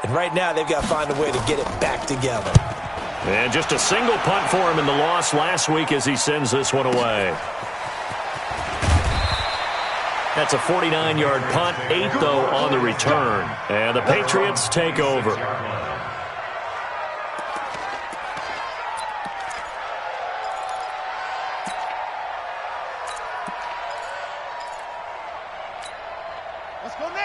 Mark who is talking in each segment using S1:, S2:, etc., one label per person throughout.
S1: And right now, they've got to find a way to get it back together.
S2: And just a single punt for him in the loss last week as he sends this one away. That's a 49-yard punt, 8, though, on the return. And the Patriots take over.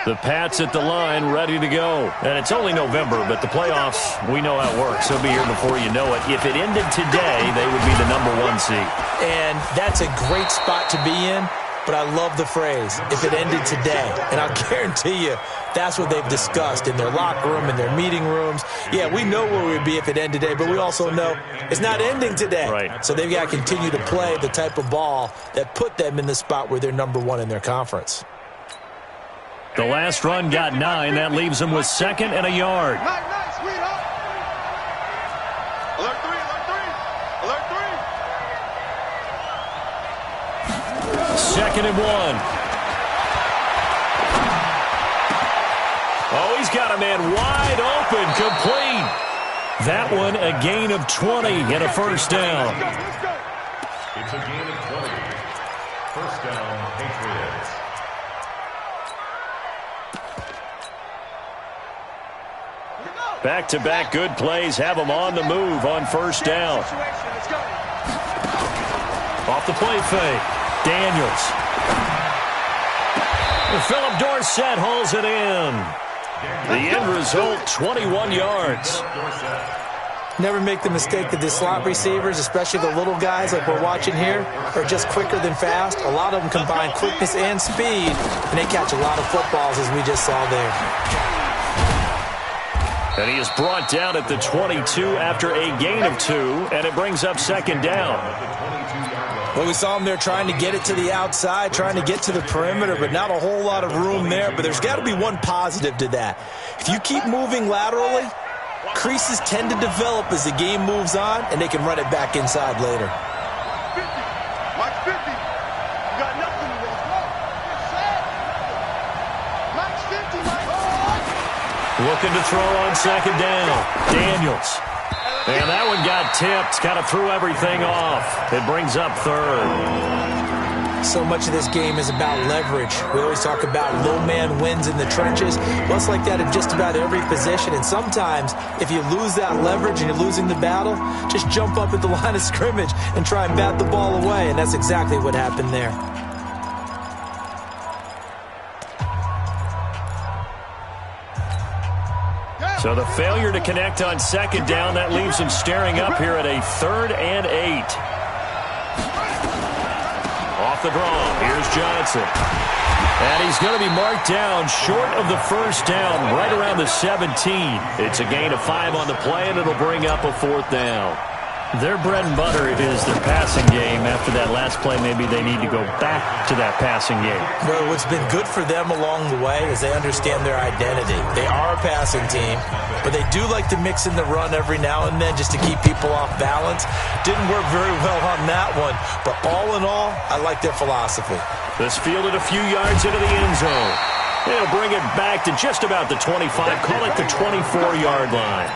S2: The Pats at the line, ready to go. And it's only November, but the playoffs, we know how it works. They'll be here before you know it. If it ended today, they would be the #1 seed.
S1: And that's a great spot to be in, but I love the phrase, if it ended today. And I'll guarantee you, that's what they've discussed in their locker room, in their meeting rooms. Yeah, we know where we'd be if it ended today, but we also know it's not ending today.
S2: Right.
S1: So they've got to continue to play the type of ball that put them in the spot where they're #1 in their conference.
S2: The last run got 9. That leaves them with 2nd and a yard.
S3: Nice, sweetheart. Alert 3, alert
S2: 2nd3,
S3: alert 3.
S2: and 1. Oh, he's got a man wide open, complete. That one a gain of 20 and a first down.
S4: It's a gain of 20. First down, Patriots.
S2: Back-to-back good plays have them on the move on first down. Off the play fake. Daniels. Philip Dorsett holds it in. The end result, 21 yards.
S1: Never make the mistake that the slot receivers, especially the little guys like we're watching here, are just quicker than fast. A lot of them combine quickness and speed, and they catch a lot of footballs, as we just saw there.
S2: And he is brought down at the 22 after a gain of 2, and it brings up 2nd down.
S1: Well, we saw him there trying to get it to the outside, trying to get to the perimeter, but not a whole lot of room there. But there's got to be one positive to that. If you keep moving laterally, creases tend to develop as the game moves on, and they can run it back inside later.
S3: 50. Mike 50. You got nothing to lose. Mike's 50, Mike.
S2: Looking to throw on 2nd down. Daniels. And that one got tipped. Kind of threw everything off. It brings up 3rd.
S1: So much of this game is about leverage. We always talk about low man wins in the trenches. Well, it's like that in just about every position. And sometimes, if you lose that leverage and you're losing the battle, just jump up at the line of scrimmage and try and bat the ball away. And that's exactly what happened there.
S2: So the failure to connect on 2nd down, that leaves him staring up here at a 3rd and 8. Off the draw, here's Johnson. And he's going to be marked down short of the first down, right around the 17. It's a gain of 5 on the play, and it'll bring up a 4th down. Their bread and butter is their passing game. After that last play, maybe they need to go back to that passing game.
S1: Well, what's been good for them along the way is they understand their identity. They are a passing team, but they do like to mix in the run every now and then just to keep people off balance. Didn't work very well on that one, but all in all, I like their philosophy.
S2: This fielded a few yards into the end zone. They'll bring it back to just about the 25, call it the 24-yard line.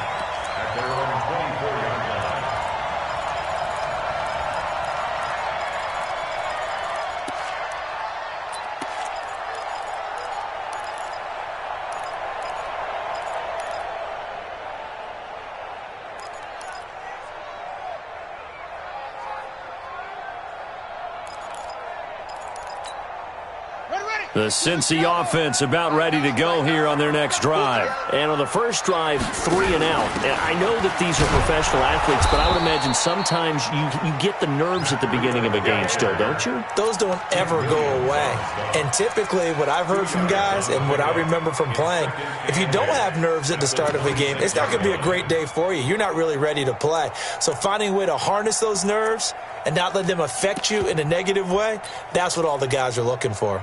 S2: The Cincy offense about ready to go here on their next drive.
S5: And on the first drive, 3 and out. And I know that these are professional athletes, but I would imagine sometimes you get the nerves at the beginning of a game still, don't you?
S1: Those don't ever go away. And typically what I've heard from guys and what I remember from playing, if you don't have nerves at the start of a game, it's not going to be a great day for you. You're not really ready to play. So finding a way to harness those nerves and not let them affect you in a negative way, that's what all the guys are looking for.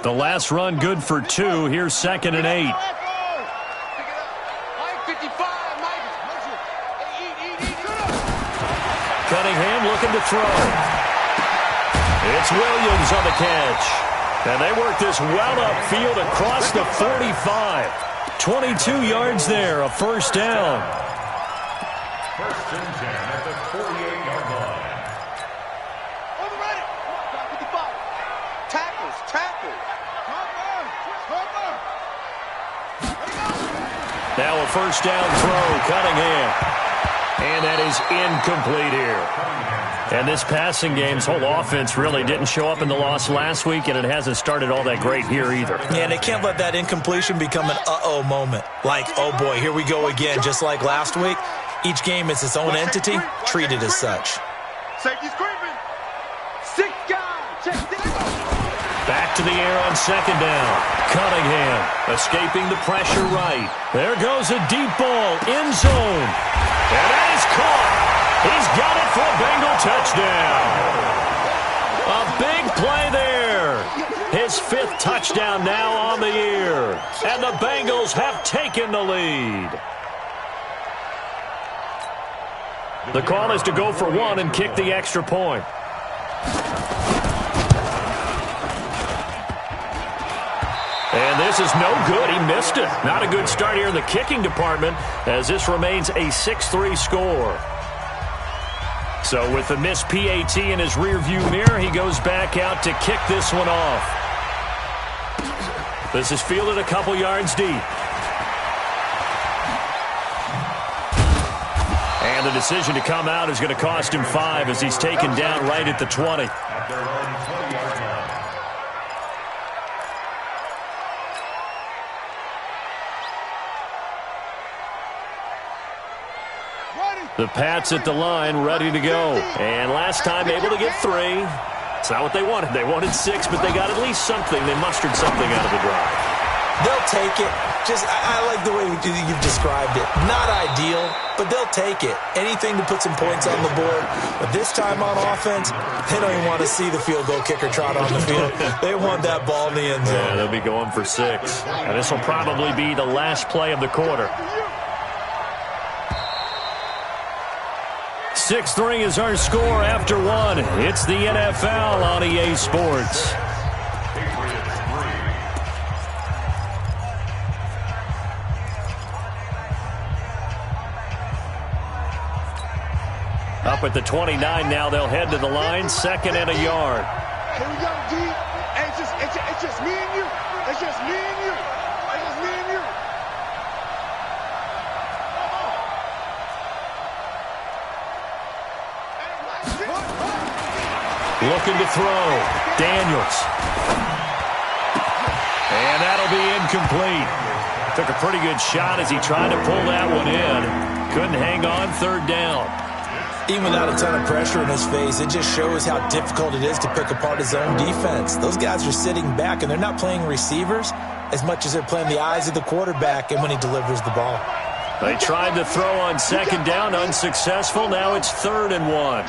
S2: The last run good for 2. Here's 2nd and 8. Cunningham looking to throw. It's Williams on the catch. And they work this well upfield across the 45. 22 yards there, a first down.
S4: First and 10 at the 48-yard line.
S3: Over ready. 55. Tackles.
S2: Now a first down throw, Cunningham. And that is incomplete here. And this passing game's whole offense really didn't show up in the loss last week, and it hasn't started all that great here either.
S1: Yeah, and they can't let that incompletion become an uh-oh moment. Like, oh boy, here we go again, just like last week. Each game is its own entity, treated as such.
S3: Safety's creeping. 6 guys. Check this out.
S2: Back to the air on second down. Cunningham escaping the pressure right. There goes a deep ball, end zone. And that is caught. He's got it for a Bengal touchdown. A big play there. His 5th touchdown now on the year. And the Bengals have taken the lead. The call is to go for 1 and kick the extra point. And this is no good. He missed it. Not a good start here in the kicking department as this remains a 6-3 score. So with the missed PAT in his rearview mirror, he goes back out to kick this one off. This is fielded a couple yards deep. And the decision to come out is going to cost him 5 as he's taken down right at the 20.
S4: At their own 20-yard line.
S2: The Pats at the line, ready to go. And last time able to get 3. It's not what they wanted. They wanted 6, but they got at least something. They mustered something out of the drive.
S1: They'll take it. I like the way you've described it. Not ideal, but they'll take it. Anything to put some points on the board. But this time on offense, they don't even want to see the field goal kicker trot on the field. They want that ball in the end zone.
S2: Yeah, they'll be going for 6. And this will probably be the last play of the quarter. 6-3 is our score after 1. It's the NFL on EA Sports. Up at the 29 now, they'll head to the line, 2nd and a yard.
S3: Here we go, D. Hey, it's just me and you. It's just me and you. It's just me and you.
S2: Looking to throw. Daniels. And that'll be incomplete. Took a pretty good shot as he tried to pull that one in. Couldn't hang on, 3rd down.
S1: Even without a ton of pressure in his face, it just shows how difficult it is to pick apart his own defense. Those guys are sitting back, and they're not playing receivers as much as they're playing the eyes of the quarterback and when he delivers the ball.
S2: They tried to throw on 2nd down, unsuccessful. Now it's 3rd and 1.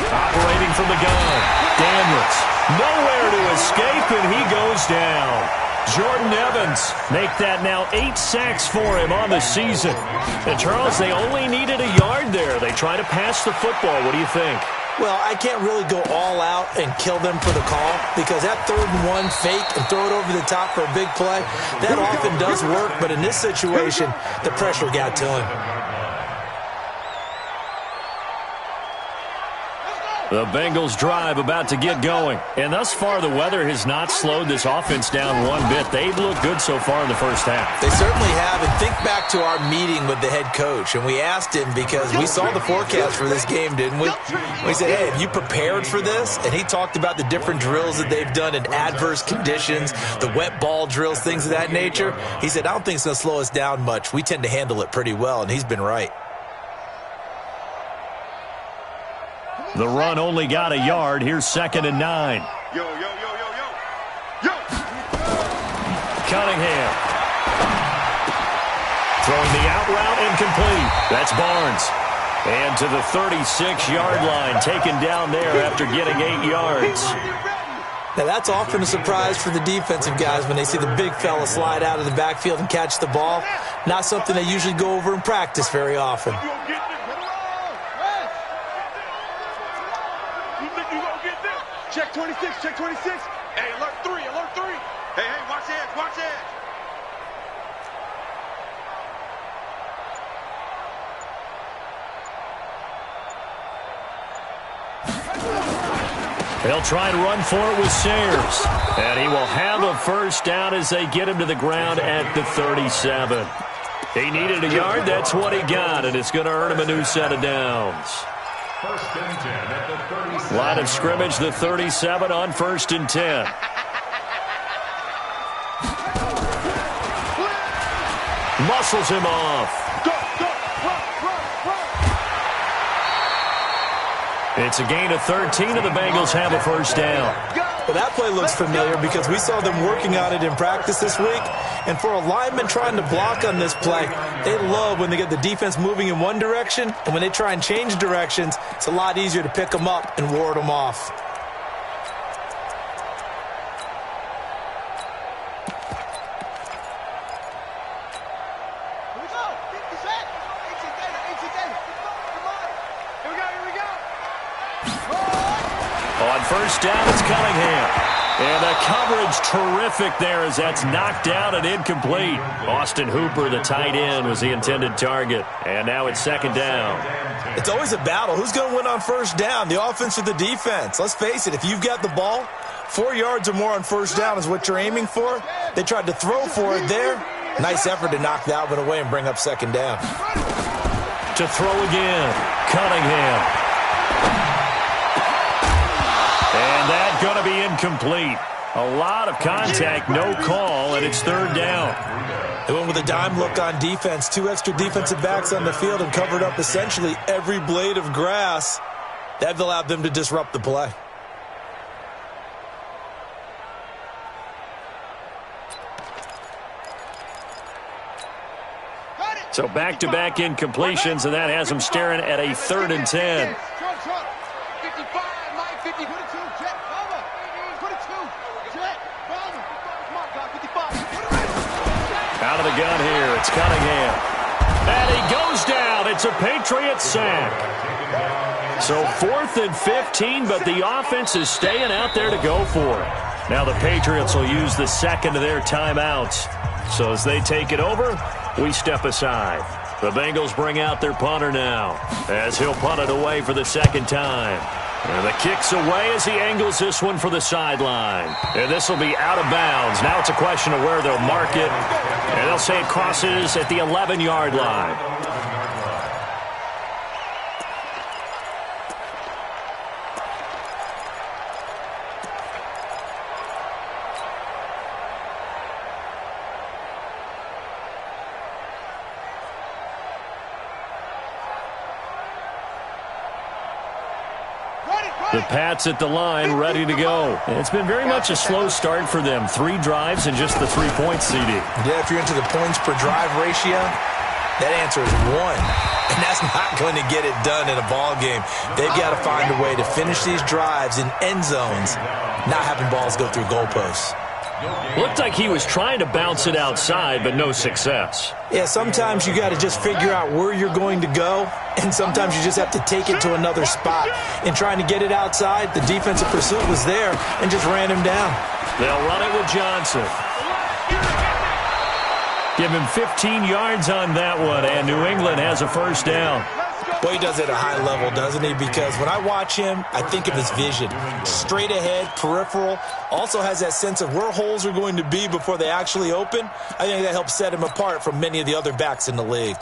S2: Operating from the gun, Daniels. Nowhere to escape, and he goes down. Jordan Evans make that now 8 sacks for him on the season. And Charles, they only needed a yard there. They try to pass the football. What do you think?
S1: Well, I can't really go all out and kill them for the call because that 3rd and 1 fake and throw it over the top for a big play, that often does work. But in this situation, the pressure got to him.
S2: The Bengals drive about to get going. And thus far, the weather has not slowed this offense down one bit. They've looked good so far in the first half.
S1: They certainly have. And think back to our meeting with the head coach. And we asked him because we saw the forecast for this game, didn't we? We said, hey, have you prepared for this? And he talked about the different drills that they've done in adverse conditions, the wet ball drills, things of that nature. He said, I don't think it's going to slow us down much. We tend to handle it pretty well. And he's been right.
S2: The run only got a yard. Here's 2nd and 9.
S3: Yo.
S2: Cunningham. Throwing the out route incomplete. That's Barnes. And to the 36-yard line, taken down there after getting 8 yards.
S1: Now, that's often a surprise for the defensive guys when they see the big fella slide out of the backfield and catch the ball. Not something they usually go over in practice very often.
S3: You think you gonna get this? Check 26, check 26. Hey, alert 3, alert 3. Hey, watch edge, watch edge.
S2: They'll try and run for it with Sayers. And he will have a first down as they get him to the ground at the 37. He needed a yard. That's what he got, and it's going to earn him a new set of downs.
S4: First and 10 at the 37.
S2: Line of scrimmage, the 37 on 1st and 10. Muscles him off. It's a gain of 13, and the Bengals have a first down.
S1: Well, that play looks familiar because we saw them working on it in practice this week. And for a lineman trying to block on this play, they love when they get the defense moving in one direction. And when they try and change directions, it's a lot easier to pick them up and ward them off.
S2: On first down, it's Cunningham. And the coverage terrific there as that's knocked down and incomplete. Austin Hooper, the tight end, was the intended target. And now it's 2nd down.
S1: It's always a battle. Who's going to win on first down, the offense or the defense? Let's face it, if you've got the ball, 4 yards or more on first down is what you're aiming for. They tried to throw for it there. Nice effort to knock that one away and bring up 2nd down.
S2: To throw again, Cunningham. And that's going to be incomplete. A lot of contact, no call, and it's 3rd down.
S1: They went with a dime look on defense. 2 extra defensive backs on the field and covered up essentially every blade of grass. That allowed them to disrupt the play.
S2: So back-to-back incompletions, and that has them staring at a 3rd and 10. Out of the gun here, it's Cunningham. And he goes down. It's a Patriot sack. So 4th and 15, but the offense is staying out there to go for it. Now the Patriots will use the second of their timeouts. So as they take it over, we step aside. The Bengals bring out their punter now as he'll punt it away for the 2nd time. And the kick's away as he angles this one for the sideline. And this will be out of bounds. Now it's a question of where they'll mark it. And they'll say it crosses at the 11-yard line. The Pats at the line, ready to go. It's been very much a slow start for them. 3 drives and just the 3 points, CD.
S1: Yeah, if you're into the points per drive ratio, that answer is 1. And that's not going to get it done in a ball game. They've got to find a way to finish these drives in end zones, not having balls go through goalposts.
S2: Looked like he was trying to bounce it outside, but no success.
S1: Yeah, sometimes you got to just figure out where you're going to go, and sometimes you just have to take it to another spot. In trying to get it outside, the defensive pursuit was there and just ran him down.
S2: They'll run it with Johnson. Give him 15 yards on that one, and New England has a first down.
S1: Well, he does it at a high level, doesn't he? Because when I watch him, I think of his vision. Straight ahead, peripheral, also has that sense of where holes are going to be before they actually open. I think that helps set him apart from many of the other backs in the league.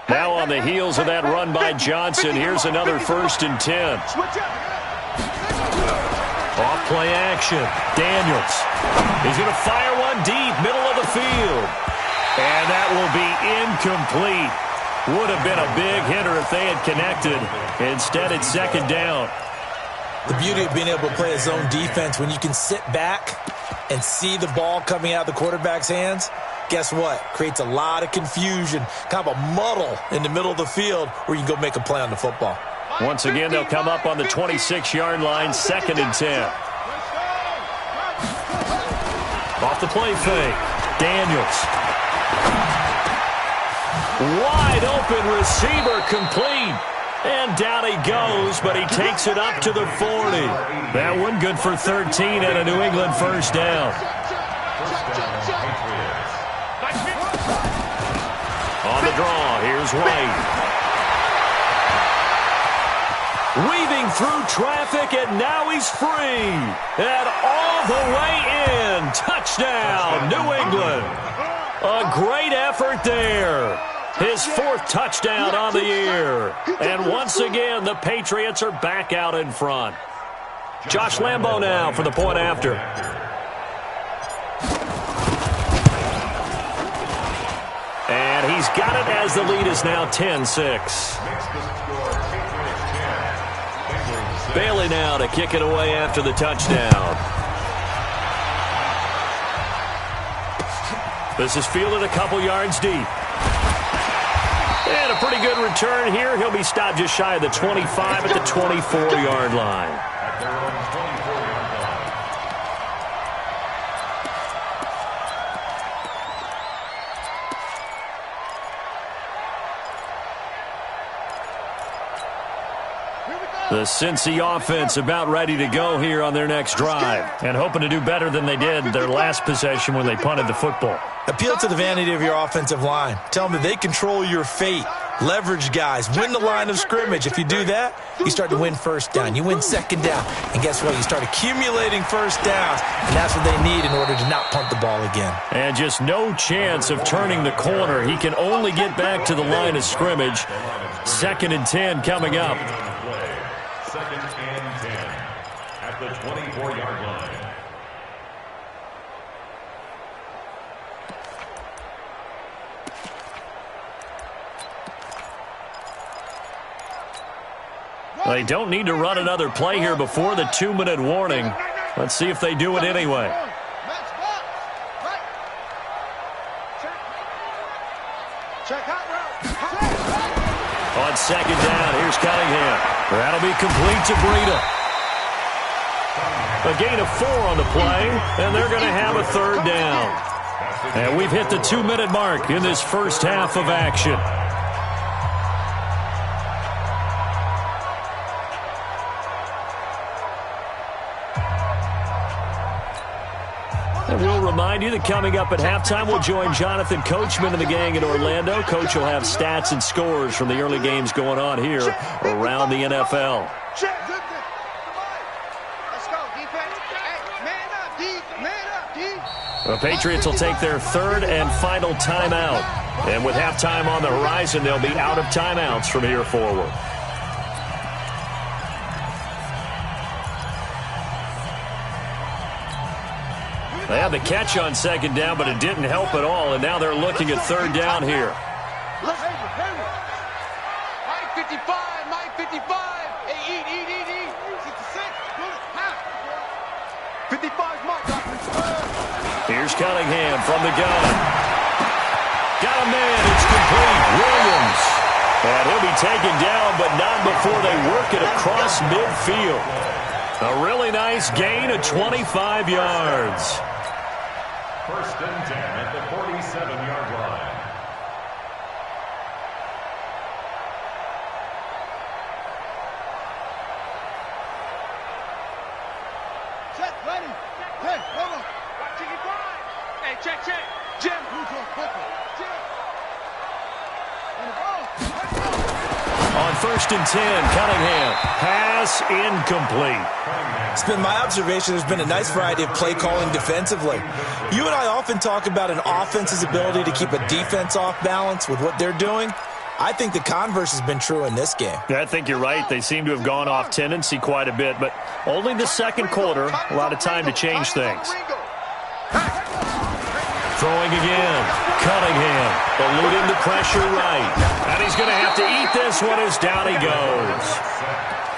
S2: Now on the heels of that run by Johnson, here's another 1st and 10. Off play action. Daniels. He's going to fire one deep, middle of the field. And that will be incomplete. Would have been a big hitter if they had connected. Instead, it's 2nd down.
S1: The beauty of being able to play a zone defense when you can sit back and see the ball coming out of the quarterback's hands, guess what? Creates a lot of confusion, kind of a muddle in the middle of the field where you can go make a play on the football.
S2: Once again, they'll come up on the 26-yard line, 2nd and 10. Off the play fake. Daniels. Wide open receiver complete. And down he goes, but he takes it up to the 40. That one good for 13 and a New England first down. On the draw, here's White. Weaving through traffic, and now he's free. And all the way in. Touchdown, New England. A great effort there. His 4th touchdown on the year. And once again, the Patriots are back out in front. Josh Lambo now for the point after. And he's got it as the lead is now 10-6. Bailey now to kick it away after the touchdown. This is fielded a couple yards deep. And a pretty good return here. He'll be stopped just shy of the 25 at the 24-yard line. The Cincy offense about ready to go here on their next drive and hoping to do better than they did their last possession when they punted the football.
S1: Appeal to the vanity of your offensive line. Tell them that they control your fate. Leverage guys. Win the line of scrimmage. If you do that, you start to win first down. You win second down. And guess what? You start accumulating first downs. And that's what they need in order to not punt the ball again.
S2: And just no chance of turning the corner. He can only get back to the line of scrimmage. 2nd and 10 coming up.
S4: 2nd and 10 at the 24-yard line.
S2: They don't need to run another play here before the 2-minute warning. Let's see if they do it anyway. On 2nd down, here's Cunningham. That'll be complete to Breida. A gain of 4 on the play, and they're going to have a 3rd down. And we've hit the 2-minute mark in this first half of action. And we'll remind you that coming up at halftime, we'll join Jonathan Coachman and the gang in Orlando. Coach will have stats and scores from the early games going on here around the NFL. The Patriots will take their 3rd and final timeout. And with halftime on the horizon, they'll be out of timeouts from here forward. They had the catch on 2nd down, but it didn't help at all, and now they're looking at 3rd down here.
S3: Mike 55, Mike 55. Hey, eat. 66, 55's Mike.
S2: Here's Cunningham from the gun. Got a man, it's complete. Williams. And he'll be taken down, but not before they work it across midfield. A really nice gain of 25 yards.
S4: 1st and 10 at the 47-yard line.
S3: Check, ready. Hey, hold on. Watching it drive. Hey, check. Jim. Jim.
S2: On 1st and 10, Cunningham. Pass incomplete.
S1: It's been my observation there's been a nice variety of play calling defensively. You and I often talk about an offense's ability to keep a defense off balance with what they're doing. I think the converse has been true in this game.
S2: Yeah, I think you're right. They seem to have gone off tendency quite a bit, but only the 2nd quarter, a lot of time to change things. Throwing again. Cunningham eluding the pressure right. And he's going to have to eat this one as down he goes.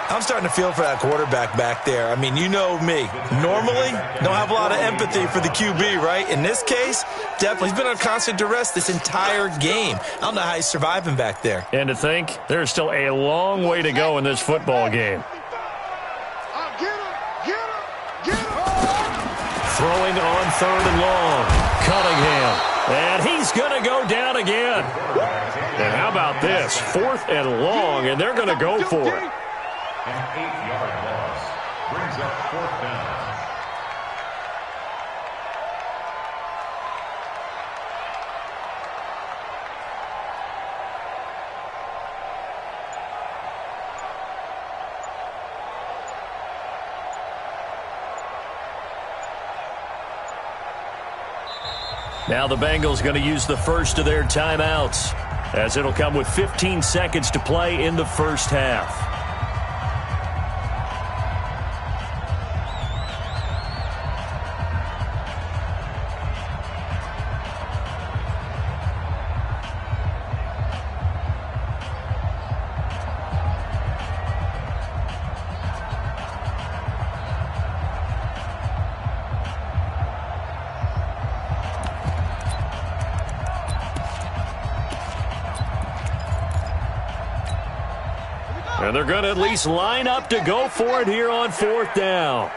S1: I'm starting to feel for that quarterback back there. I mean, you know me. Normally, don't have a lot of empathy for the QB, right? In this case, definitely. He's been under constant duress this entire game. I don't know how he's surviving back there.
S2: And to think, there's still a long way to go in this football game. Throwing on 3rd and long. Cunningham. And he's going to go down again. And how about this? 4th and long, and they're going to go for it.
S4: An 8-yard loss brings up 4th down.
S2: Now the Bengals going to use the first of their timeouts, as it'll come with 15 seconds to play in the first half. And they're going to at least line up to go for it here on 4th down.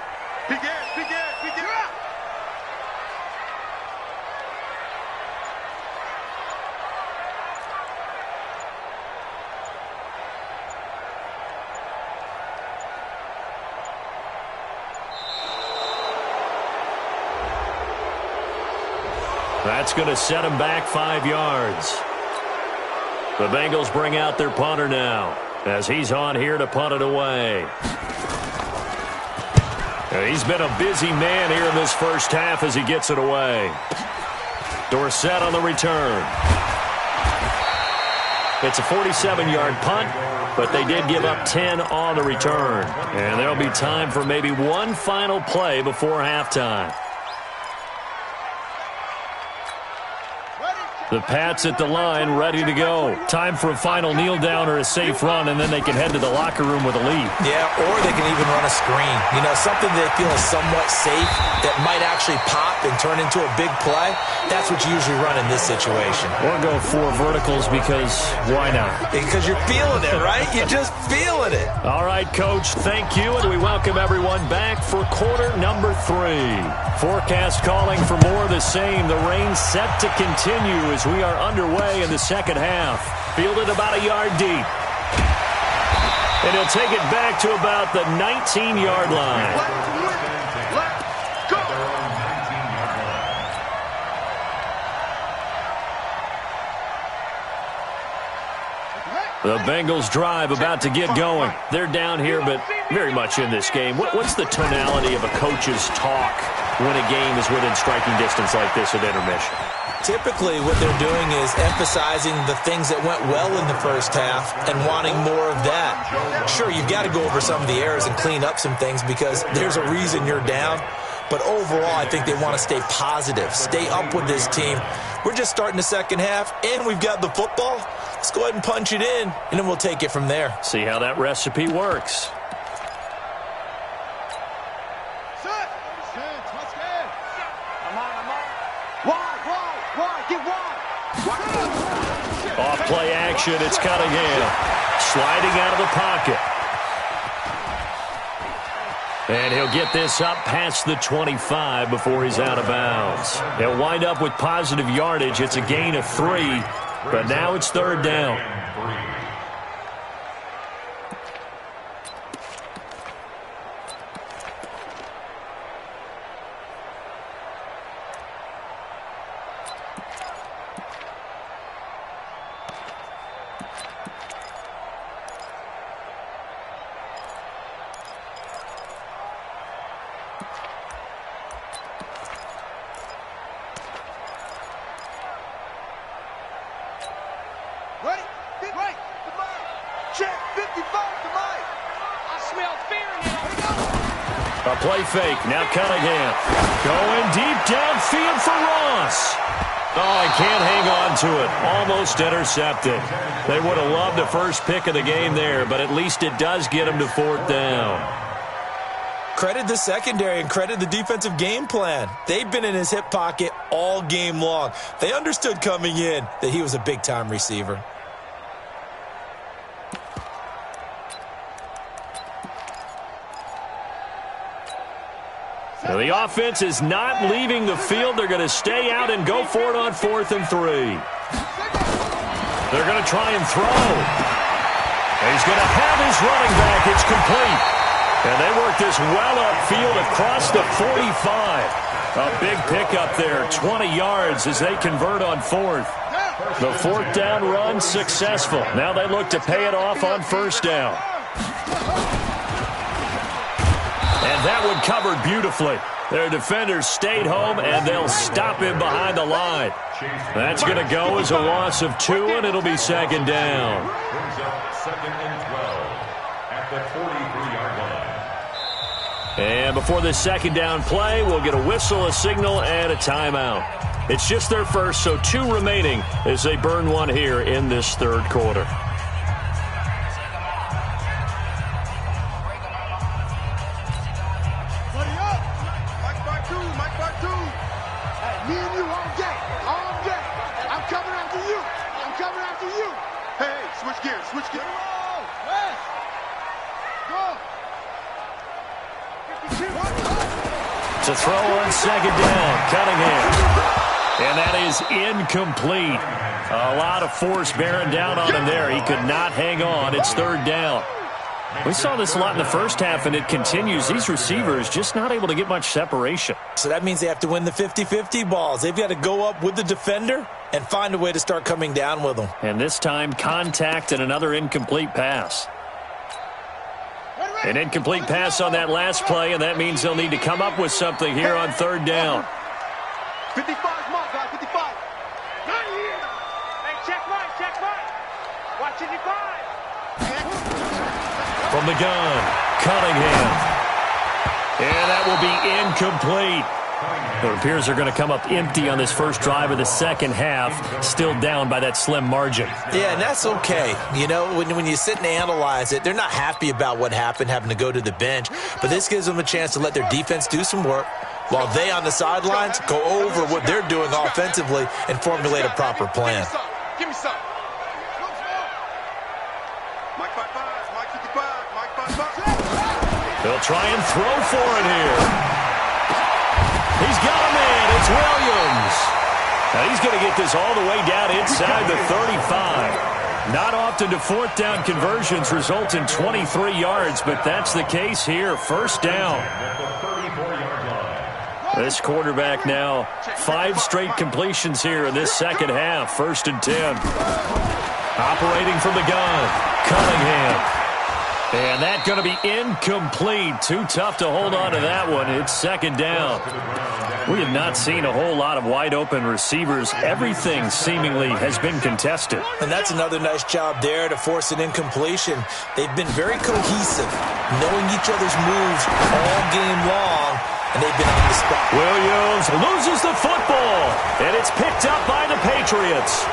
S2: That's going to set him back 5 yards. The Bengals bring out their punter now, as he's on here to punt it away. And he's been a busy man here in this first half as he gets it away. Dorsett on the return. It's a 47-yard punt, but they did give up 10 on the return. And there'll be time for maybe one final play before halftime. The Pats at the line, ready to go. Time for a final kneel down or a safe run, and then they can head to the locker room with a lead.
S1: Yeah, or they can even run a screen. You know, something they feel is somewhat safe that might actually pop and turn into a big play. That's what you usually run in this situation.
S2: Or go 4 verticals because why not?
S1: Because you're feeling it, right? You're just feeling it.
S2: All right, Coach, thank you, and we welcome everyone back for quarter number 3. Forecast calling for more of the same. The rain set to continue as we are underway in the second half. Fielded about a yard deep. And he'll take it back to about the 19-yard line.
S3: Let's go.
S2: The Bengals drive about to get going. They're down here, but very much in this game. What's the tonality of a coach's talk when a game is within striking distance like this at intermission?
S1: Typically, what they're doing is emphasizing the things that went well in the first half and wanting more of that. Sure, you've got to go over some of the errors and clean up some things because there's a reason you're down. But overall, I think they want to stay positive, stay up with this team. We're just starting the second half, and we've got the football. Let's go ahead and punch it in, and then we'll take it from there.
S2: See how that recipe works. Off play action, it's Cunningham. Sliding out of the pocket. And he'll get this up past the 25 before he's out of bounds. He'll wind up with positive yardage. It's a gain of 3, but now it's 3rd down. A play fake. Now Cunningham going deep downfield for Ross. Oh, he can't hang on to it. Almost intercepted. They would have loved the first pick of the game there, but at least it does get him to 4th down.
S1: Credit the secondary and credit the defensive game plan. They've been in his hip pocket all game long. They understood coming in that he was a big-time receiver.
S2: Now the offense is not leaving the field. They're going to stay out and go for it on 4th and 3. They're going to try and throw. He's going to have his running back. It's complete. And they work this well upfield across the 45. A big pickup there, 20 yards as they convert on 4th. The 4th down run successful. Now they look to pay it off on 1st down. And that one covered beautifully. Their defenders stayed home, and they'll stop him behind the line. That's going to go as a loss of 2, and it'll be 2nd down.
S4: Brings up 2nd and 12 at the 43-yard line.
S2: And before this 2nd down play, we'll get a whistle, a signal, and a timeout. It's just their first, so 2 remaining as they burn one here in this 3rd quarter. To throw on 2nd down, Cunningham. And that is incomplete. A lot of force bearing down on him there. He could not hang on. It's 3rd down. We saw this a lot in the first half, and it continues. These receivers just not able to get much separation.
S1: So that means they have to win the 50-50 balls. They've got to go up with the defender and find a way to start coming down with them.
S2: And this time, contact and another incomplete pass. An incomplete pass on that last play, and that means they'll need to come up with something here on 3rd down.
S3: 55, mark, guys, 55. Not here. Hey, check right. Watch it, 5.
S2: From the gun, Cunningham. And that will be incomplete. It appears they're going to come up empty on this first drive of the second half, still down by that slim margin.
S1: Yeah, and that's okay. You know, when you sit and analyze it, they're not happy about what happened, having to go to the bench. But this gives them a chance to let their defense do some work while they on the sidelines go over what they're doing offensively and formulate a proper plan.
S3: Give me some. Mike 55, Mike 55, Mike 55.
S2: They'll try and throw for it here. He's got a man. It's Williams. Now he's going to get this all the way down inside the 35. Not often do 4th down conversions result in 23 yards, but that's the case here. 1st down. This quarterback now 5 straight completions here in this second half. 1st and 10. Operating from the gun, Cunningham. And that's going to be incomplete. Too tough to hold on to that one. It's 2nd down. We have not seen a whole lot of wide-open receivers. Everything seemingly has been contested.
S1: And that's another nice job there to force an incompletion. They've been very cohesive, knowing each other's moves all game long, and they've been on the spot.
S2: Williams loses the football, and it's picked up by the Patriots.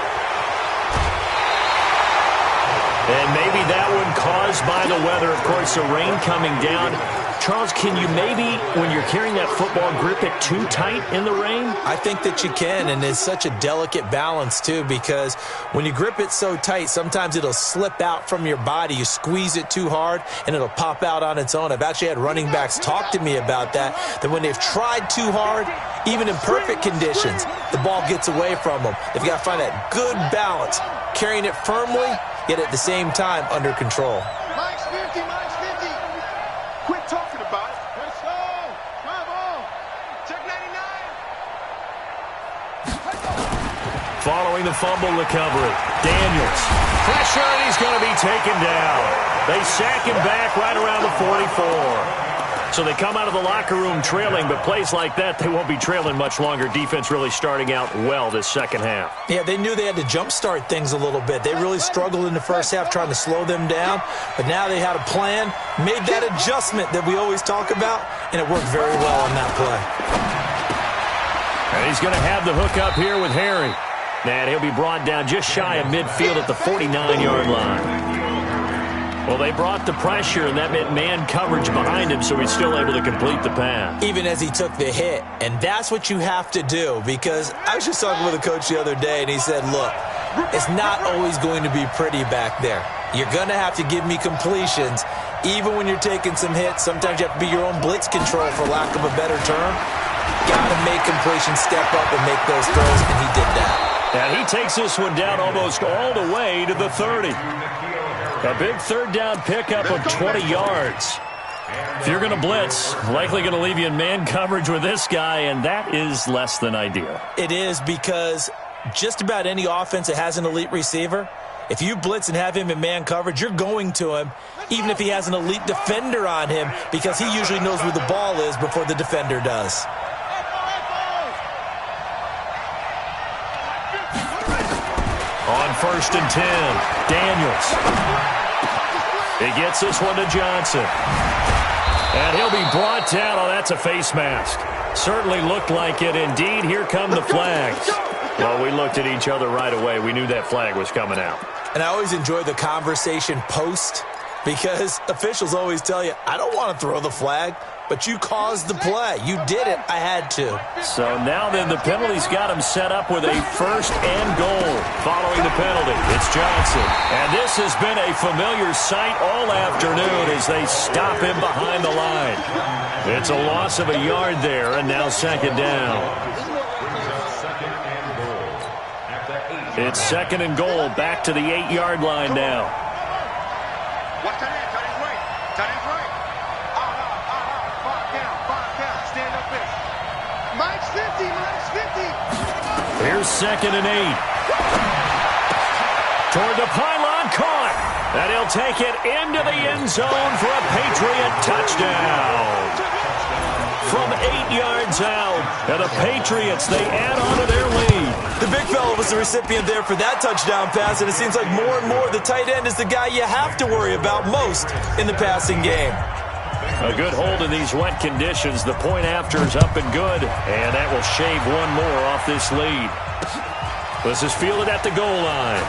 S2: And maybe that one caused by the weather. Of course, the rain coming down. Charles, can you maybe, when you're carrying that football, grip it too tight in the rain?
S1: I think that you can, and it's such a delicate balance, too, because when you grip it so tight, sometimes it'll slip out from your body. You squeeze it too hard, and it'll pop out on its own. I've actually had running backs talk to me about that when they've tried too hard, even in perfect conditions, the ball gets away from them. They've got to find that good balance, carrying it firmly, yet at the same time under control.
S3: Mike's 50, Mike's 50. Quit talking about it. Let's go. Drive on. Check 99.
S2: Following the fumble recovery, Daniels. Pressure, and he's going to be taken down. They sack him back right around the 44. So they come out of the locker room trailing, but plays like that, they won't be trailing much longer. Defense really starting out well this second half.
S1: Yeah, they knew they had to jumpstart things a little bit. They really struggled in the first half trying to slow them down, but now they had a plan, made that adjustment that we always talk about, and it worked very well on that play.
S2: And he's going to have the hook up here with Harry. And he'll be brought down just shy of midfield at the 49-yard line. Well, they brought the pressure, and that meant man coverage behind him, so he's still able to complete the pass.
S1: Even as he took the hit. And that's what you have to do, because I was just talking with a coach the other day, and he said, look, it's not always going to be pretty back there. You're going to have to give me completions. Even when you're taking some hits, sometimes you have to be your own blitz control, for lack of a better term. Got to make completions, step up, and make those throws, and he did that.
S2: And he takes this one down almost all the way to the 30. A big third down pickup of 20 yards. If you're going to blitz, likely going to leave you in man coverage with this guy, and that is less than ideal.
S1: It is, because just about any offense that has an elite receiver, if you blitz and have him in man coverage, you're going to him, even if he has an elite defender on him, because he usually knows where the ball is before the defender does.
S2: On 1st and 10, Daniels. He gets this one to Johnson. And he'll be brought down. Oh, that's a face mask. Certainly looked like it. Indeed, here come the flags. Well, we looked at each other right away. We knew that flag was coming out.
S1: And I always enjoy the conversation post, because officials always tell you, I don't want to throw the flag, but you caused the play. You did it. I had to.
S2: So now then, the penalty's got him set up with a 1st and goal following the penalty. It's Johnson. And this has been a familiar sight all afternoon as they stop him behind the line. It's a loss of a yard there, and now 2nd down. It's 2nd and goal, back to the 8-yard line now.
S3: Watch that end, tight end right. Tight end right. 5 down. Stand up this. Mike's 50.
S2: Here's 2nd and 8. Toward the pylon, caught. And he'll take it into the end zone for a Patriot touchdown. From 8 yards out, and the Patriots, they add on to their lead.
S1: The big fella was the recipient there for that touchdown pass, and it seems like more and more the tight end is the guy you have to worry about most in the passing game.
S2: A good hold in these wet conditions. The point after is up and good, and that will shave one more off this lead. This is fielded at the goal line.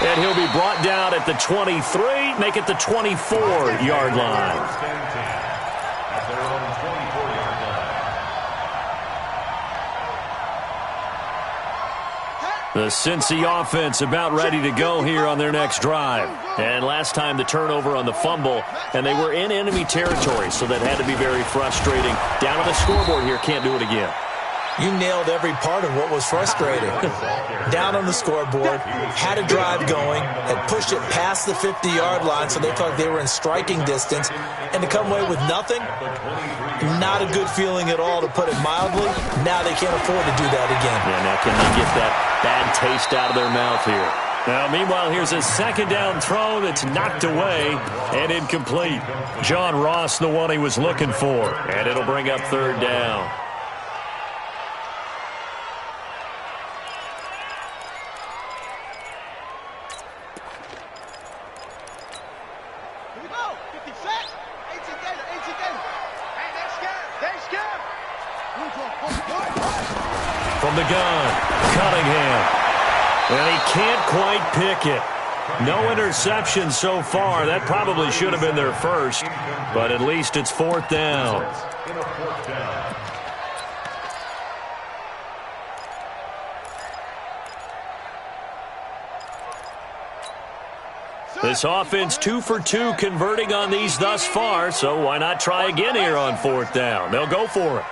S2: And he'll be brought down at the 23, make it the 24-yard line. The Cincy offense about ready to go here on their next drive. And last time the turnover on the fumble, and they were in enemy territory, so that had to be very frustrating. Down on the scoreboard here, can't do it again.
S1: You nailed every part of what was frustrating. Down on the scoreboard, had a drive going, had pushed it past the 50-yard line, so they felt like they were in striking distance, and to come away with nothing, not a good feeling at all, to put it mildly. Now they can't afford to do that again.
S2: Yeah, now can they get that bad taste out of their mouth here? Now, meanwhile, here's a 2nd down throw that's knocked away and incomplete. John Ross, the one he was looking for, and it'll bring up 3rd down. From the gun, Cunningham. And he can't quite pick it. No interception so far. That probably should have been their first, but at least it's 4th down. This offense 2 for 2 converting on these thus far, so why not try again here on 4th down? They'll go for it.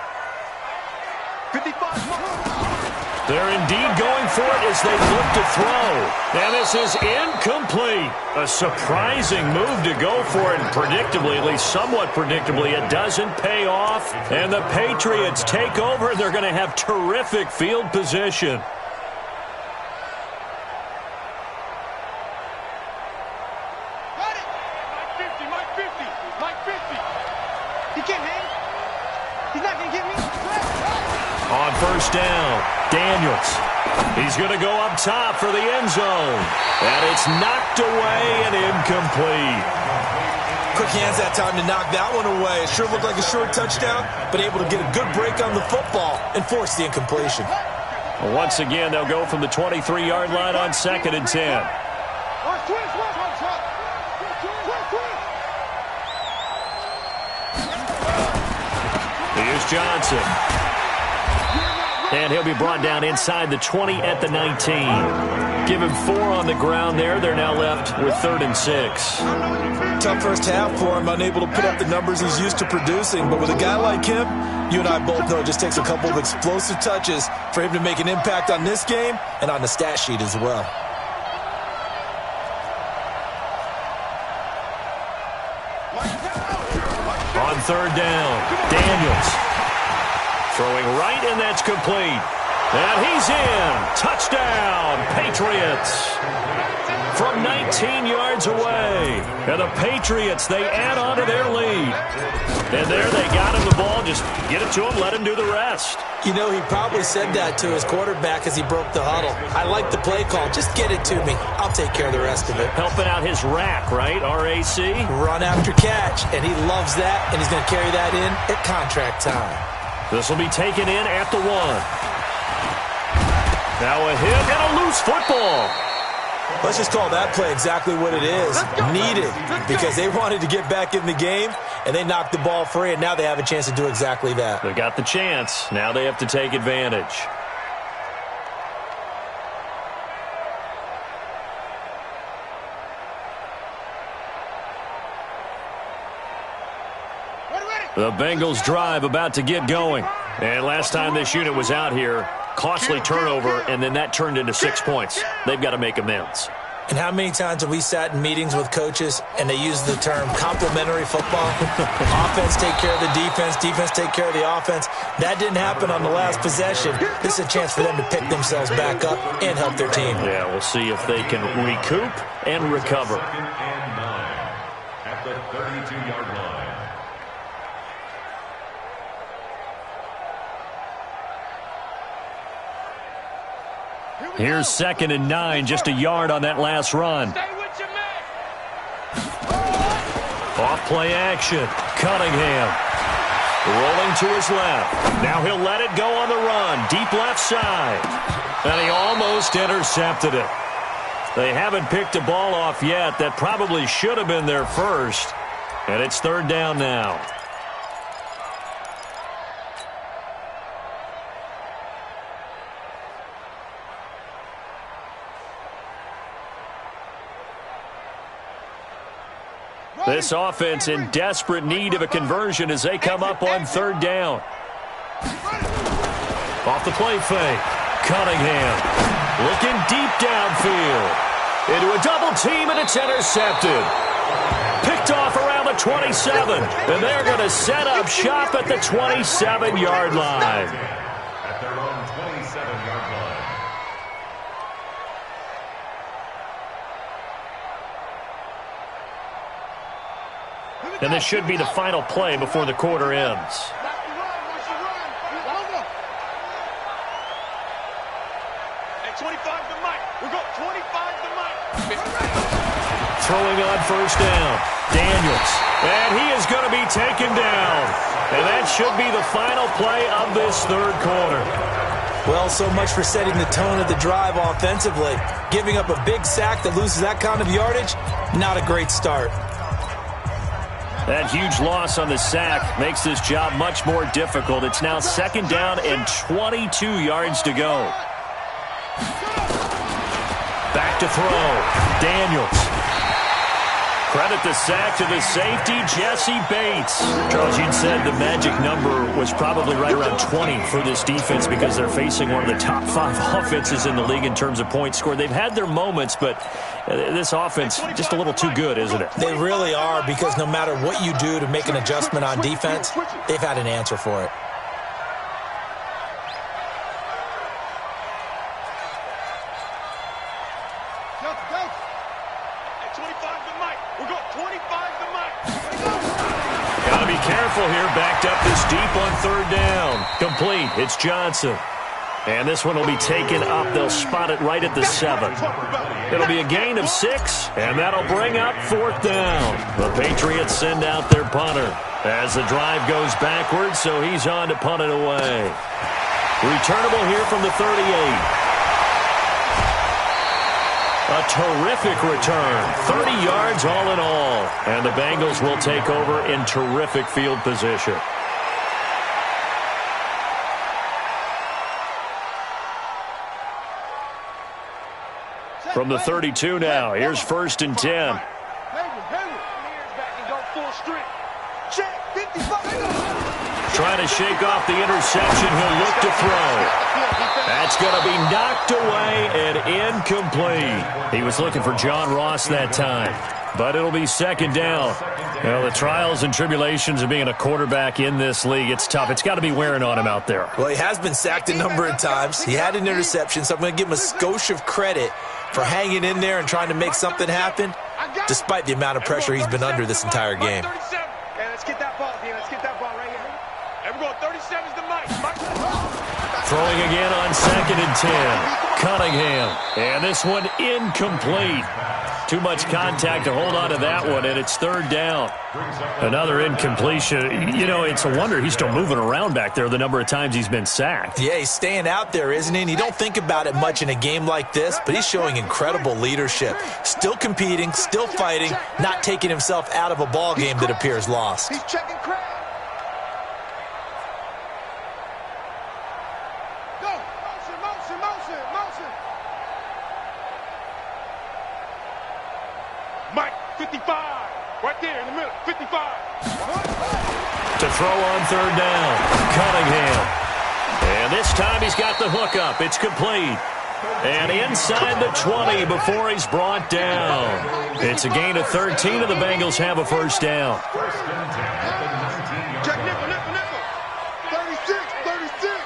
S2: They're indeed going for it as they look to throw. And this is incomplete. A surprising move to go for it, and predictably, at least somewhat predictably, it doesn't pay off. And the Patriots take over. They're going to have terrific field position. On 1st down, Daniels. He's going to go up top for the end zone. And it's knocked away and incomplete.
S1: Quick hands that time to knock that one away. It sure looked like a short touchdown, but able to get a good break on the football and force the incompletion.
S2: Once again, they'll go from the 23-yard line on 2nd and 10. Here's Johnson. And he'll be brought down inside the 20 at the 19. Give him 4 on the ground there. They're now left with 3rd and 6.
S1: Tough first half for him, unable to put up the numbers he's used to producing. But with a guy like him, you and I both know it just takes a couple of explosive touches for him to make an impact on this game and on the stat sheet as well.
S2: On 3rd down, Daniels. Throwing right, and that's complete. And he's in. Touchdown, Patriots. From 19 yards away. And the Patriots, they add on to their lead. And there they got him the ball. Just get it to him, let him do the rest.
S1: You know, he probably said that to his quarterback as he broke the huddle. I like the play call. Just get it to me. I'll take care of the rest of it.
S2: Helping out his rack, right? R-A-C?
S1: Run after catch. And he loves that, and he's going to carry that in at contract time.
S2: This will be taken in at the 1. Now a hit and a loose football.
S1: Let's just call that play exactly what it is. Needed, because they wanted to get back in the game, and they knocked the ball free, and now they have a chance to do exactly that.
S2: They got the chance. Now they have to take advantage. The Bengals drive about to get going. And last time this unit was out here, costly turnover, and then that turned into 6 points. They've got to make amends.
S1: And how many times have we sat in meetings with coaches and they use the term complementary football? Offense take care of the defense, defense take care of the offense. That didn't happen on the last possession. This is a chance for them to pick themselves back up and help their team.
S2: Yeah, we'll see if they can recoup and recover.
S4: 2nd and 9 at the 32-yard line.
S2: Here's 2nd and 9, just a yard on that last run. Off play action. Cunningham rolling to his left. Now he'll let it go on the run. Deep left side. And he almost intercepted it. They haven't picked a ball off yet. That probably should have been their first. And it's 3rd down now. This offense in desperate need of a conversion as they come up on 3rd down. Off the play fake. Cunningham looking deep downfield. Into a double team, and it's intercepted. Picked off around the 27. And they're going to set up shop at the 27-yard line.
S4: At their own 27-yard line.
S2: And this should be the final play before the quarter ends. Throwing on 1st down. Daniels. And he is going to be taken down. And that should be the final play of this 3rd quarter.
S1: Well, so much for setting the tone of the drive offensively. Giving up a big sack that loses that kind of yardage, not a great start.
S2: That huge loss on the sack makes this job much more difficult. It's now 2nd down and 22 yards to go. Back to throw. Daniels. Credit the sack to the safety, Jesse Bates. Charles, you'd said the magic number was probably right around 20 for this defense because they're facing one of the top 5 offenses in the league in terms of points scored. They've had their moments, but this offense just a little too good, isn't it?
S1: They really are, because no matter what you do to make an adjustment on defense, they've had an answer for it.
S2: Careful here, backed up this deep on 3rd down. Complete. It's Johnson.
S5: And this one will be taken up. They'll spot it right at the 7. It'll be a gain of 6, and that'll bring up 4th down. The Patriots send out their punter as the drive goes backwards, so he's on to punt it away. Returnable here from the 38. A terrific return, 30 yards all in all. And the Bengals will take over in terrific field position. From the 32 now, here's 1st and 10. Trying to shake off the interception. He'll look to throw. That's going to be knocked away and incomplete. He was looking for John Ross that time, but it'll be 2nd down. Well, the trials and tribulations of being a quarterback in this league, it's tough. It's got to be wearing on him out there.
S1: Well, he has been sacked a number of times. He had an interception, so I'm going to give him a skosh of credit for hanging in there and trying to make something happen, despite the amount of pressure he's been under this entire game.
S3: Hey, let's get that ball, Dean. Let's get that ball right here. And we're going 37's the mic.
S5: Throwing again on 2nd and 10. Cunningham. And this one incomplete. Too much contact to hold on to that one, and it's 3rd down. Another incompletion. You know, it's a wonder he's still moving around back there the number of times he's been sacked.
S1: Yeah, he's staying out there, isn't he? And you don't think about it much in a game like this, but he's showing incredible leadership. Still competing, still fighting, not taking himself out of a ball game that appears lost.
S3: He's checking crowd. Go. Motion, motion, motion, motion. Mike, 55. Right there in the middle, 55.
S5: To throw on 3rd down. Cunningham. And this time he's got the hookup. It's complete. And inside the 20 before he's brought down. It's a gain of 13, and the Bengals have a 1st down.
S3: Check nickel, nickel, nickel. 36, 36.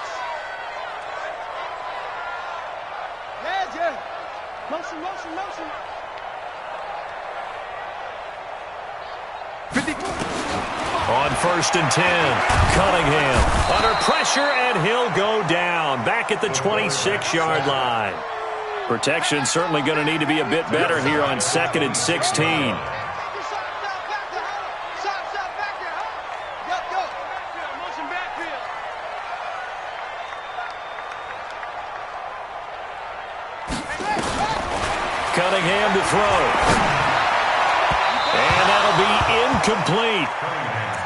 S3: Yeah, Jay. Motion, motion, motion. 50.
S5: On 1st and 10, Cunningham under pressure, and he'll go down back at the 26-yard line. Protection certainly going to need to be a bit better here on 2nd and 16. Cunningham to throw. And that'll be incomplete.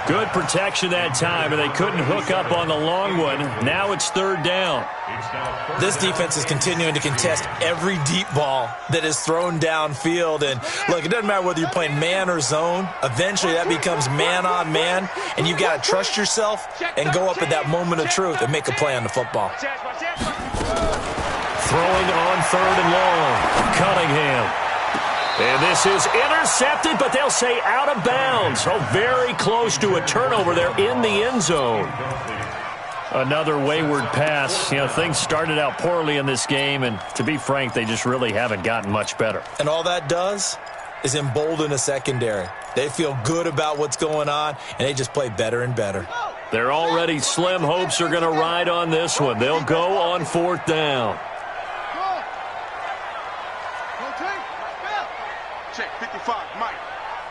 S5: Good protection that time, and they couldn't hook up on the long one. Now it's 3rd down.
S1: This defense is continuing to contest every deep ball that is thrown downfield. And, look, it doesn't matter whether you're playing man or zone. Eventually that becomes man on man, and you've got to trust yourself and go up at that moment of truth and make a play on the football.
S5: Throwing on 3rd and long. Cunningham. And this is intercepted, but they'll say out of bounds. Oh, very close to a turnover there in the end zone. Another wayward pass. You know, things started out poorly in this game, and to be frank, they just really haven't gotten much better.
S1: And all that does is embolden a secondary. They feel good about what's going on, and they just play better and better.
S5: Their already slim hopes are going to ride on this one. They'll go on 4th down.
S3: Check 55, Mike.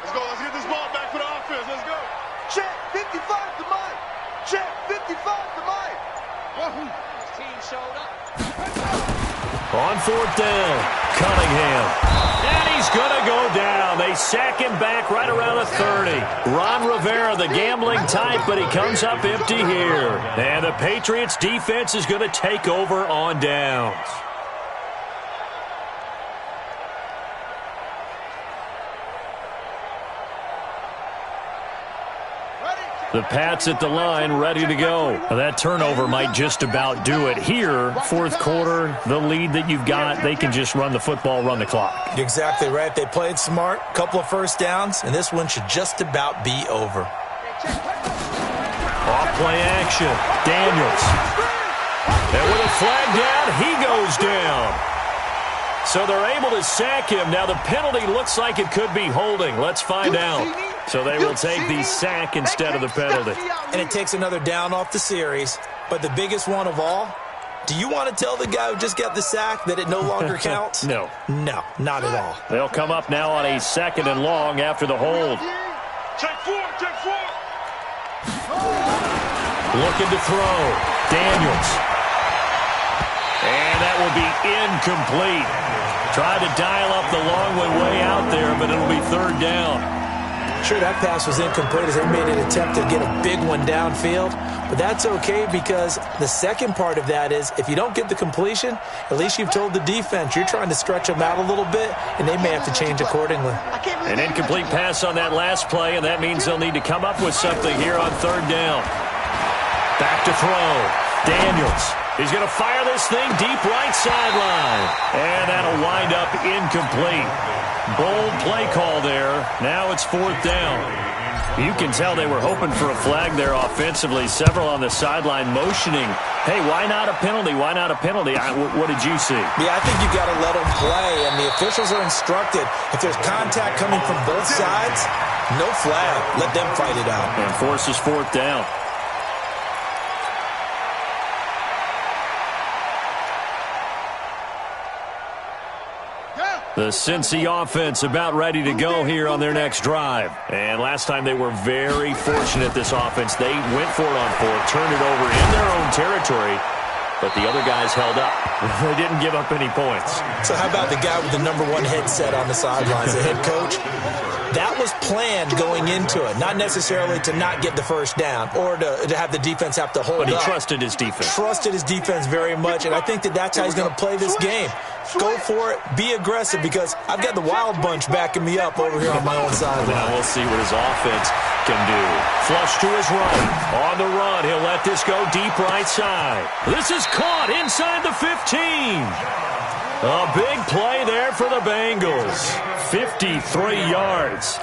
S3: Let's go. Let's get this ball back for the offense. Let's go. Check 55 to Mike. Check 55 to Mike. His team showed up.
S5: On 4th down, Cunningham. And he's going to go down. They sack him back right around the 30. Ron Rivera, the gambling type, but he comes up empty here. And the Patriots defense is going to take over on downs. The Pats at the line, ready to go. That turnover might just about do it. Here, 4th quarter, the lead that you've got, they can just run the football, run the clock.
S1: Exactly right. They played smart, couple of 1st downs, and this one should just about be over.
S5: Off-play action. Daniels. And with a flag down, he goes down. So they're able to sack him. Now the penalty looks like it could be holding. Let's find out. So they will take the sack instead of the penalty.
S1: And it takes another down off the series. But the biggest one of all, Do you want to tell the guy who just got the sack that it no longer counts?
S5: No.
S1: No, not at all.
S5: They'll come up now on a 2nd and long after the hold.
S3: Check four, check four.
S5: Looking to throw. Daniels. And that will be incomplete. Tried to dial up the long way out there, but it'll be 3rd down.
S1: Sure, that pass was incomplete as they made an attempt to get a big one downfield. But that's okay because the second part of that is if you don't get the completion, at least you've told the defense you're trying to stretch them out a little bit, and they may have to change accordingly.
S5: An incomplete pass on that last play, and that means they'll need to come up with something here on 3rd down. Back to throw. Daniels. He's going to fire this thing deep right sideline. And that'll wind up incomplete. Bold play call there. Now it's 4th down. You can tell they were hoping for a flag there offensively. Several on the sideline motioning. Hey, why not a penalty? Why not a penalty? What did you see?
S1: Yeah, I think you got to let them play, and the officials are instructed. If there's contact coming from both sides, no flag. Let them fight it out.
S5: And forces 4th down. The Cincy offense about ready to go here on their next drive. And last time they were very fortunate, this offense. They went for it on 4th, turned it over in their own territory, but the other guys held up. They didn't give up any points.
S1: So how about the guy with the #1 headset on the sidelines, the head coach? That was planned going into it, not necessarily to not get the 1st down or to have the defense have to hold up.
S5: But he trusted his defense.
S1: Trusted his defense very much, and I think that's how he's going to play this game. Go for it. Be aggressive because I've got the wild bunch backing me up over here on my own sideline.
S5: Now we'll see what his offense can do. Flush to his right. On the run, he'll let this go deep right side. This is caught inside the 15. A big play there for the Bengals. 53 yards.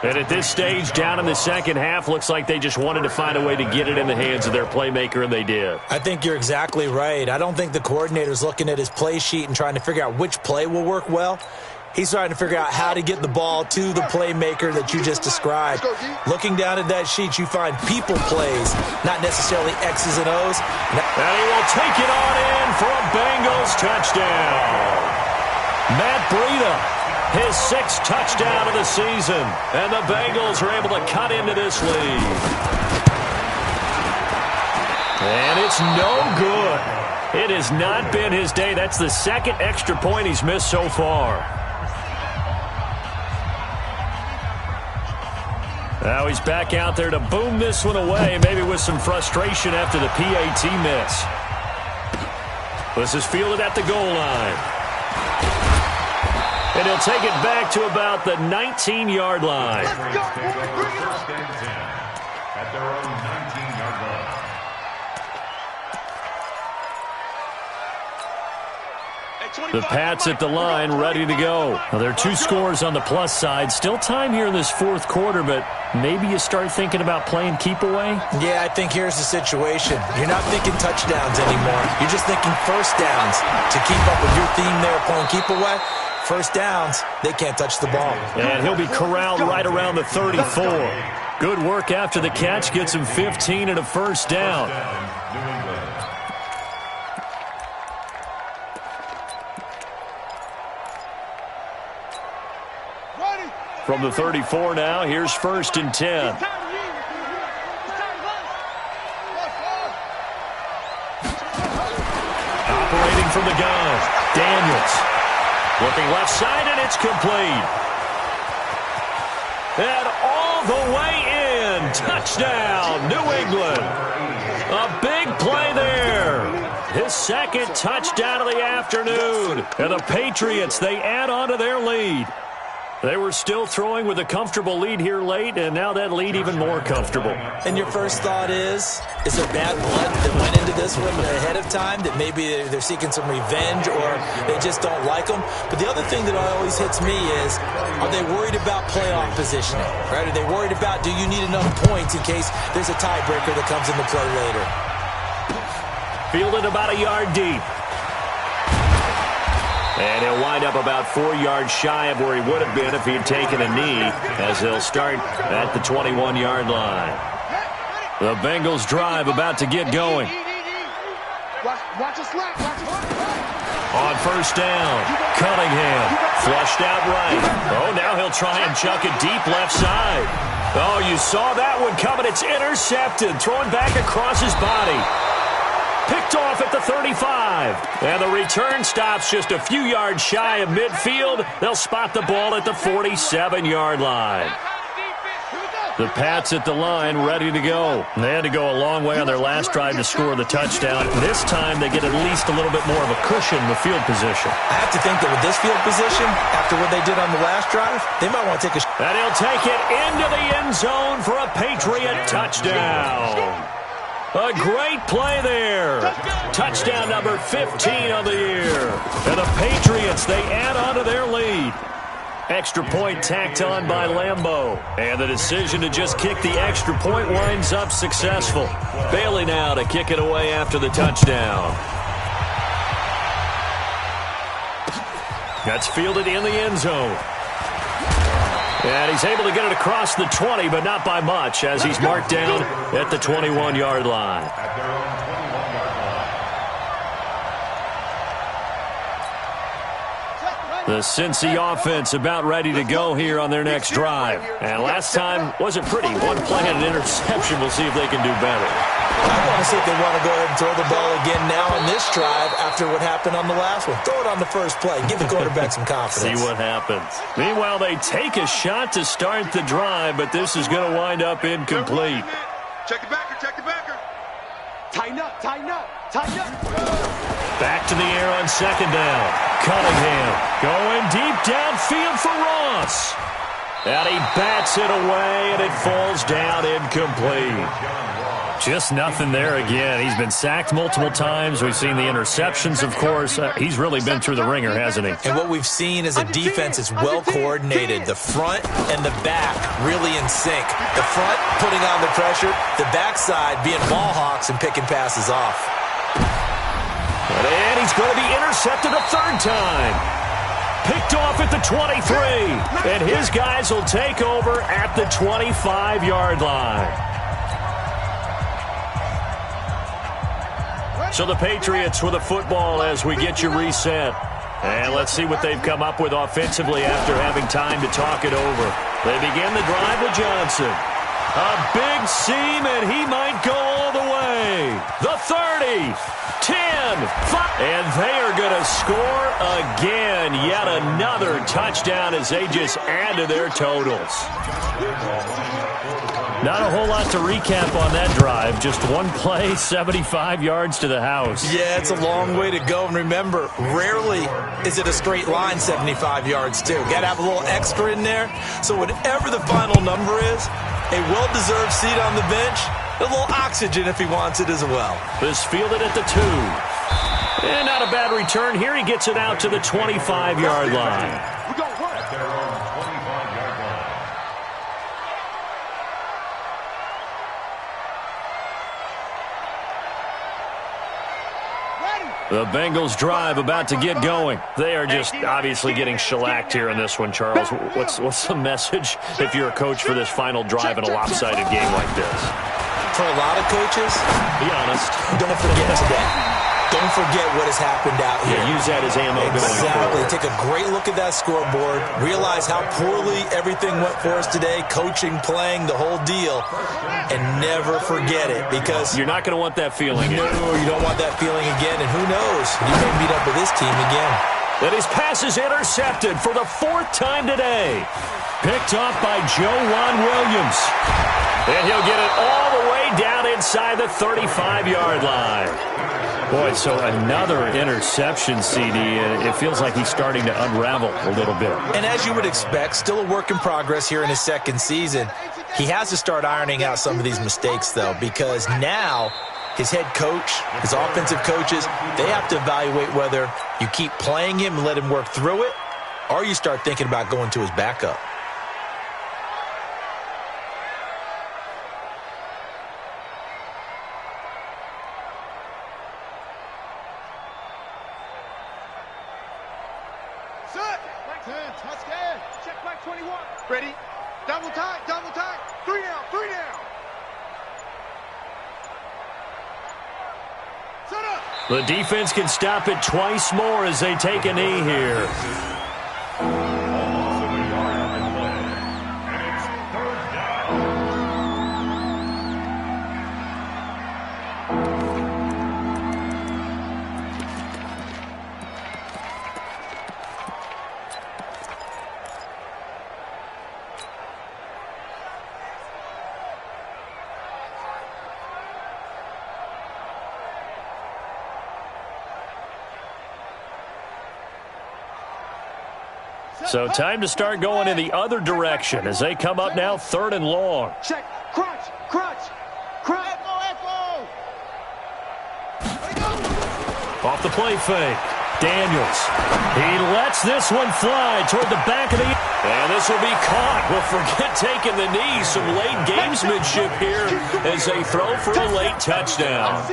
S5: And at this stage, down in the second half, looks like they just wanted to find a way to get it in the hands of their playmaker, and they did.
S1: I think you're exactly right. I don't think the coordinator's looking at his play sheet and trying to figure out which play will work well. He's trying to figure out how to get the ball to the playmaker that you just described. Looking down at that sheet, you find people plays, not necessarily X's and O's.
S5: And he will take it on in for a Bengals touchdown. Matt Breida, his 6th touchdown of the season. And the Bengals are able to cut into this lead. And it's no good. It has not been his day. That's the 2nd extra point he's missed so far. Now he's back out there to boom this one away, maybe with some frustration after the PAT miss. This is fielded at the goal line. And he'll take it back to about the 19-yard line.
S3: Let's go, boy. Bring it on.
S4: 1st and 10 at their own 19-yard line.
S5: The Pats at the line, ready to go. Well, there are 2 scores on the plus side. Still time here in this 4th quarter, but maybe you start thinking about playing keep away?
S1: Yeah, I think here's the situation. You're not thinking touchdowns anymore. You're just thinking 1st downs. To keep up with your theme there, playing keep away, 1st downs, they can't touch the ball.
S5: And he'll be corralled right around the 34. Good work after the catch. Gets him 15 and a 1st down. From the 34 now, here's 1st and 10. Operating from the gun, Daniels. Looking left side, and it's complete. And all the way in. Touchdown, New England. A big play there. His 2nd touchdown of the afternoon. And the Patriots, they add on to their lead. They were still throwing with a comfortable lead here late, and now that lead even more comfortable.
S1: And your first thought is there bad blood that went into this one ahead of time, that maybe they're seeking some revenge or they just don't like them? But the other thing that always hits me is, are they worried about playoff positioning? Right? Are they worried about, do you need enough points in case there's a tiebreaker that comes into play later?
S5: Fielded about a yard deep. And he'll wind up about 4 yards shy of where he would have been if he had taken a knee, as they'll start at the 21-yard line. The Bengals drive about to get going.
S3: Watch a slap.
S5: On first down, Cunningham flushed out right. Oh, now he'll try and chuck it deep left side. Oh, you saw that one coming. It's intercepted, thrown back across his body. Picked off at the 35. And the return stops just a few yards shy of midfield. They'll spot the ball at the 47-yard line. The Pats at the line, ready to go. They had to go a long way on their last drive to score the touchdown. This time they get at least a little bit more of a cushion in the field position.
S1: I have to think that with this field position, after what they did on the last drive, they might want to take a...
S5: And he'll take it into the end zone for a Patriot touchdown. A great play there. Touchdown number 15 of the year. And the Patriots, they add on to their lead. Extra point tacked on by Lambeau. And the decision to just kick the extra point winds up successful. Bailey now to kick it away after the touchdown. That's fielded in the end zone. And he's able to get it across the 20, but not by much, as he's marked down at the 21-yard line. The Cincy offense about ready to go here on their next drive. And last time wasn't pretty. One play and an interception. We'll see if they can do better.
S1: I want to see if they want to go ahead and throw the ball again now on this drive after what happened on the last one. Throw it on the first play. Give the quarterback some confidence.
S5: See what happens. Meanwhile, they take a shot to start the drive, but this is going to wind up incomplete.
S3: Check the backer. Tighten up.
S5: Back to the air on second down. Cunningham going deep downfield for Ross. And he bats it away, and it falls down incomplete. Just nothing there again. He's been sacked multiple times. We've seen the interceptions, of course. He's really been through the ringer, hasn't he?
S1: And what we've seen is a defense that's well coordinated. The front and the back really in sync. The front putting on the pressure, the backside being ball hawks and picking passes off.
S5: And he's going to be intercepted a third time. Picked off at the 23. And his guys will take over at the 25-yard line. So the Patriots with the football as we get you reset. And let's see what they've come up with offensively after having time to talk it over. They begin the drive with Johnson. A big seam, and he might go all the way. The 30, 10, 5. And they are going to score again. Yet another touchdown as they just add to their totals. Not a whole lot to recap on that drive. Just one play, 75 yards to the house.
S1: Yeah, it's a long way to go. And remember, rarely is it a straight line 75 yards, too. Got to have a little extra in there. So whatever the final number is, a well-deserved seat on the bench, a little oxygen if he wants it as well.
S5: This fielded at the 2. And not a bad return here. He gets it out to the 25-yard line. The Bengals drive about to get going. They are just obviously getting shellacked here in this one, Charles. What's the message if you're a coach for this final drive in a lopsided game like this?
S1: For a lot of coaches,
S5: be honest,
S1: don't forget today. Don't forget what has happened out here.
S5: Yeah, use that as ammo going forward.
S1: Take a great look at that scoreboard. Realize how poorly everything went for us today. Coaching, playing, the whole deal. And never forget it, because
S5: you're not going to want that feeling again.
S1: No, you don't want that feeling again. And who knows? You may meet up with this team again.
S5: And his pass is intercepted for the 4th time today. Picked off by Joejuan Williams. And he'll get it all the way down inside the 35-yard line. Boy, so another interception, CD. It feels like he's starting to unravel a little bit.
S1: And as you would expect, still a work in progress here in his second season. He has to start ironing out some of these mistakes, though, because now his head coach, his offensive coaches, they have to evaluate whether you keep playing him and let him work through it, or you start thinking about going to his backup.
S3: Ready? Double time. 3 down.
S5: The defense can stop it twice more as they take a knee here.
S4: Almost a yard on the play. And it's third down.
S5: So time to start going in the other direction as they come up now 3rd and long.
S3: Check. Crunch.
S5: Off the play fake. Daniels. He lets this one fly toward the back of the... And this will be caught. Well, forget taking the knee. Some late gamesmanship here as they throw for a late touchdown.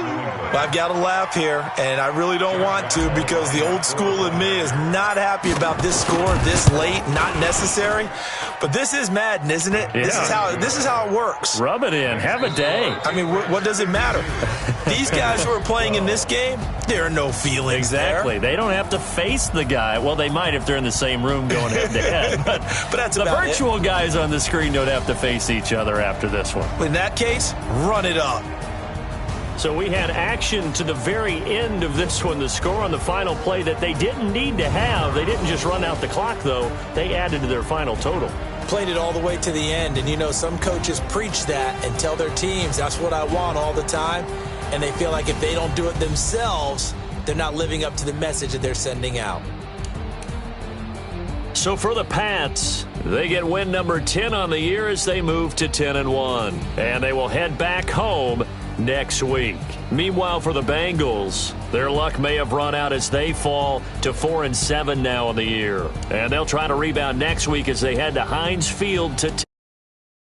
S1: Well, I've got to laugh here, and I really don't want to because the old school in me is not happy about this score this late, not necessary. But this is Madden, isn't it?
S5: Yeah.
S1: This is how it works.
S5: Rub it in. Have a day.
S1: I mean, what does it matter? These guys who are playing in this game, there are no feelings
S5: Exactly.
S1: there.
S5: They don't have to face the guy. Well, they might if they're in the same room going head-to-head. But
S1: that's
S5: the
S1: about
S5: virtual guys on the screen don't have to face each other after this one.
S1: In that case, run it up.
S5: So we had action to the very end of this one. The score on the final play that they didn't need to have. They didn't just run out the clock, though. They added to their final total.
S1: Played it all the way to the end, and you know some coaches preach that and tell their teams that's what I want all the time, and they feel like if they don't do it themselves, they're not living up to the message that they're sending out.
S5: So for the Pats, they get win number 10 on the year as they move to 10-1, and they will head back home next week. Meanwhile, for the Bengals, their luck may have run out as they fall to 4-7 now in the year, and they'll try to rebound next week as they head to Heinz Field to